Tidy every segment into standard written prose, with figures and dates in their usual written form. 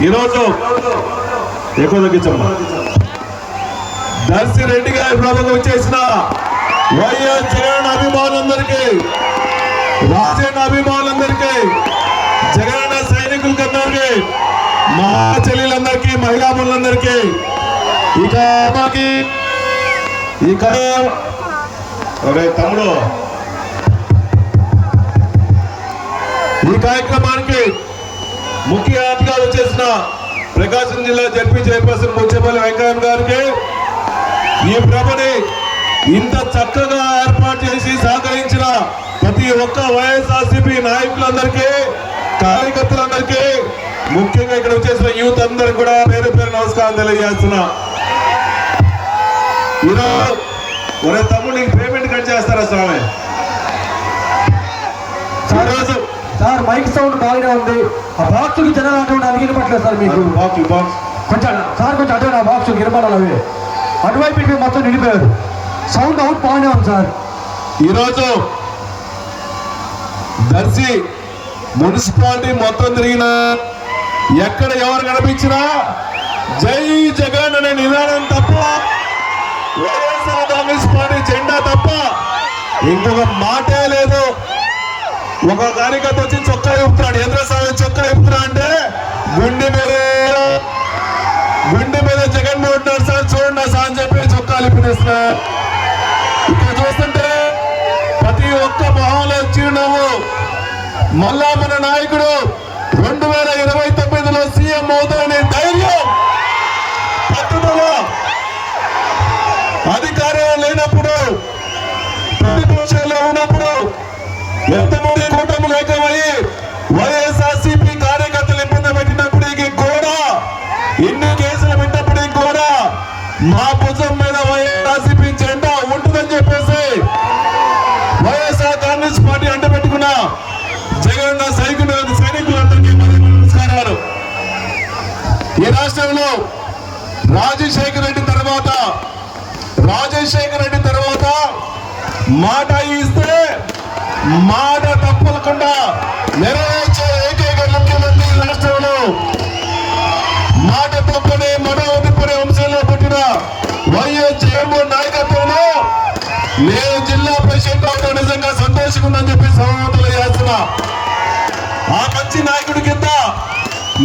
ఈరోజు ఎక్కువ తగ్గించమ్మా దర్శి రెడ్డి గారి ప్రభుత్వం వచ్చేసిన వైఎస్ జగన్ అభిమానులందరికీ, రాజన్న అభిమానులందరికీ, జగన్ సైనికులకి అందరికీ, మా చెల్లెలందరికీ, మహిళామణులందరికీ ఇక తమ్ముడు ఈ కార్యక్రమానికి ముఖ్య అతిథిగా వచ్చేసిన ప్రకాశం జిల్లా జడ్పీ చైర్పర్సన్ ముచ్చేపల్లి వెంకయ్య గారికి, ఈ ప్రభని ఇంత చక్కగా ఏర్పాటు చేసి సహకరించిన ప్రతి ఒక్క వైఎస్ఆర్సీపీ నాయకులందరికీ, కార్యకర్తలందరికీ, ముఖ్యంగా ఇక్కడ వచ్చేసిన యూత్ అందరికి కూడా పేరు పేరు నమస్కారం తెలియజేస్తున్నా. ఈరోజు ఒరే తమ్ముడు నీకు పేమెంట్ కట్ చేస్తారా స్వామి? సార్ మైక్ సౌండ్ బాగానే ఉంది. ఆ బాక్స్ కి జనాలు అటువంటి వినపట్లేదు సార్ మీకు. బాక్స్ కొంచెం సార్ కొంచెం అటు ఆ బాక్స్ వినపడాలి. అవి అటువైపు మొత్తం నిండిపోయారు. సౌండ్ అవుట్ బాగానే ఉంది సార్. ఈరోజు దర్శి మున్సిపాలిటీ మొత్తం తిరిగిన ఎక్కడ ఎవరు కనిపించినా జై జగన్ అనే నినాదం తప్ప, వైఎస్ఆర్ కాంగ్రెస్ పార్టీ జెండా తప్ప ఇంకొక మాటే లేదు. ఒక కార్యకర్త వచ్చి చొక్కా ఇప్పుతున్నాడు, చంద్రస్వామి చొక్కా ఇప్పుతున్నా అంటే గుండె మీద జగన్మోహన్ రెడ్డి సార్ చూడండి సార్ అని చెప్పి చొక్కాలు ఇప్పిస్తున్నా. ఇక్కడ చూస్తుంటే ప్రతి ఒక్క మొహంలో చిరునవ్వు. మళ్ళా మన నాయకుడు 2029లో సీఎం అవుతాడనే ధైర్యం, పట్టుదల, అధికారం లేనప్పుడు, ప్రతిపక్షంలో ఉన్నప్పుడు ఎంతమంది కూటములు ఏకమయ్యి వైఎస్ఆర్సీపీ కార్యకర్తలు ఇబ్బంది పెట్టినప్పటికీ కూడా, ఎన్ని కేసులు పెట్టినప్పటికీ కూడా మా భుజం మీద వైఎస్ఆర్సీపీ జెండా ఉంటుందని చెప్పేసి వైఎస్ఆర్ కాంగ్రెస్ పార్టీ అంటపెట్టుకున్న జగన్ సైనికులందరికీ నమస్కారాలు. ఈ రాష్ట్రంలో రాజశేఖర రెడ్డి తర్వాత మాట ఇస్తే మాట తప్పకుండా నెరవేర్చే ఏకైక ముఖ్యమంత్రి రాష్ట్రంలో, మాట తప్పని మనోదిప్పని వంశంలో పుట్టిన వైఎస్ జగన్మోహన్ నాయకత్వంలో నేను జిల్లా ప్రెసిడెంట్ అవడం నిజంగా సంతోషంగా ఉందని చెప్పి సమావేశాలు చేస్తున్నా. ఆ మంచి నాయకుడి కింద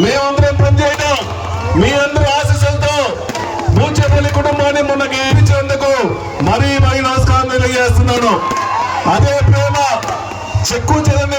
మేమందరం పనిచేయడం, మీ అందరూ ఆశీస్సులతో ముచ్చేపల్లి కుటుంబాన్ని మొన్న గెలిపించేందుకు మరీ నమస్కారం తెలియజేస్తున్నాను. అదే ప్రేమ చెక్కు చెదని